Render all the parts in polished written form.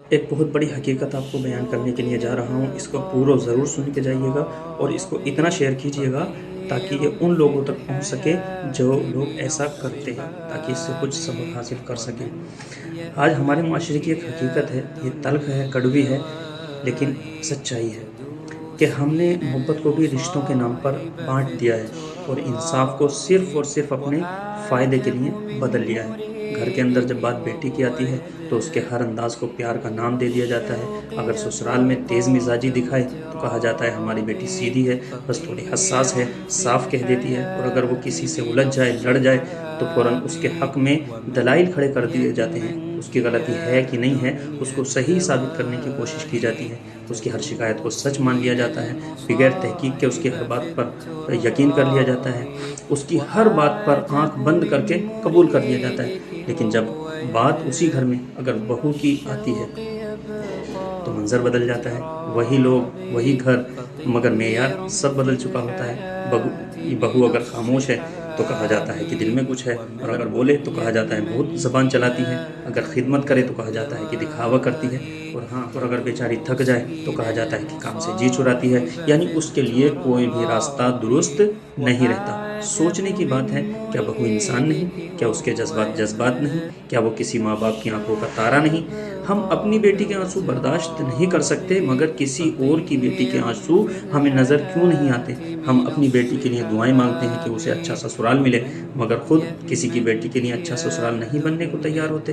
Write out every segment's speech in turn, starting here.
ایک بہت بڑی حقیقت آپ کو بیان کرنے کے لیے جا رہا ہوں، اس کو پورا ضرور سن کے جائیے گا اور اس کو اتنا شیئر کیجیے گا تاکہ یہ ان لوگوں تک پہنچ سکے جو لوگ ایسا کرتے ہیں، تاکہ اس سے کچھ سبق حاصل کر سکیں۔ آج ہمارے معاشرے کی ایک حقیقت ہے، یہ تلخ ہے، کڑوی ہے، لیکن سچائی ہے کہ ہم نے محبت کو بھی رشتوں کے نام پر بانٹ دیا ہے اور انصاف کو صرف اور صرف اپنے فائدے کے لیے بدل لیا ہے۔ گھر کے اندر جب بات بیٹی کی آتی ہے تو اس کے ہر انداز کو پیار کا نام دے دیا جاتا ہے۔ اگر سسرال میں تیز مزاجی دکھائے تو کہا جاتا ہے ہماری بیٹی سیدھی ہے، بس تھوڑی حساس ہے، صاف کہہ دیتی ہے، اور اگر وہ کسی سے الجھ جائے، لڑ جائے تو فوراً اس کے حق میں دلائل کھڑے کر دیے جاتے ہیں۔ اس کی غلطی ہے کہ نہیں ہے، اس کو صحیح ثابت کرنے کی کوشش کی جاتی ہے۔ اس کی ہر شکایت کو سچ مان لیا جاتا ہے، بغیر تحقیق کے اس کی ہر بات پر یقین کر لیا جاتا ہے، اس کی ہر بات پر آنکھ بند کر کے قبول کر لیا جاتا ہے۔ لیکن جب بات اسی گھر میں اگر بہو کی آتی ہے تو منظر بدل جاتا ہے۔ وہی لوگ، وہی گھر، مگر معیار سب بدل چکا ہوتا ہے۔ بہو اگر خاموش ہے تو کہا جاتا ہے کہ دل میں کچھ ہے، اور اگر بولے تو کہا جاتا ہے بہت زبان چلاتی ہے۔ اگر خدمت کرے تو کہا جاتا ہے کہ دکھاوا کرتی ہے، اور اگر بیچاری تھک جائے تو کہا جاتا ہے کہ کام سے جی چراتی ہے۔ یعنی اس کے لیے کوئی بھی راستہ درست نہیں رہتا۔ سوچنے کی بات ہے، کیا بہو انسان نہیں؟ کیا اس کے جذبات نہیں؟ کیا وہ کسی ماں باپ کی آنکھوں کا تارا نہیں؟ ہم اپنی بیٹی کے آنسو برداشت نہیں کر سکتے، مگر کسی اور کی بیٹی کے آنسو ہمیں نظر کیوں نہیں آتے؟ ہم اپنی بیٹی کے لیے دعائیں مانگتے ہیں کہ اسے اچھا سسرال ملے، مگر خود کسی کی بیٹی کے لیے اچھا سسرال نہیں بننے کو تیار ہوتے۔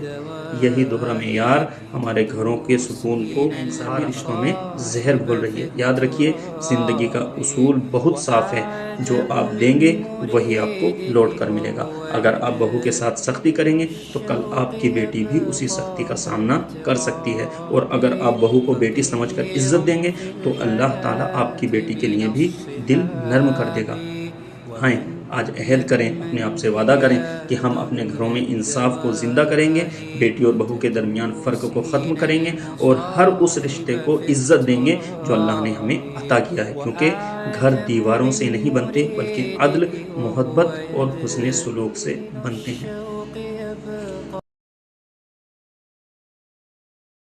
یہی دوہرا معیار ہمارے گھروں کے سکون کو انسانی رشتوں میں زہر گھول رہی ہے۔ یاد رکھیے، زندگی کا اصول بہت صاف ہے، جو آپ دیں گے وہی آپ کو لوٹ کر ملے گا۔ اگر آپ بہو کے ساتھ سختی کریں گے تو کل آپ کی بیٹی بھی اسی سختی کا سامنا کر سکتی ہے، اور اگر آپ بہو کو بیٹی سمجھ کر عزت دیں گے تو اللہ تعالیٰ آپ کی بیٹی کے لیے بھی دل نرم کر دے گا۔ ہاں، آج عہد کریں، اپنے آپ سے وعدہ کریں کہ ہم اپنے گھروں میں انصاف کو زندہ کریں گے، بیٹی اور بہو کے درمیان فرق کو ختم کریں گے، اور ہر اس رشتے کو عزت دیں گے جو اللہ نے ہمیں عطا کیا ہے، کیونکہ گھر دیواروں سے نہیں بنتے بلکہ عدل، محبت اور حسن سلوک سے بنتے ہیں۔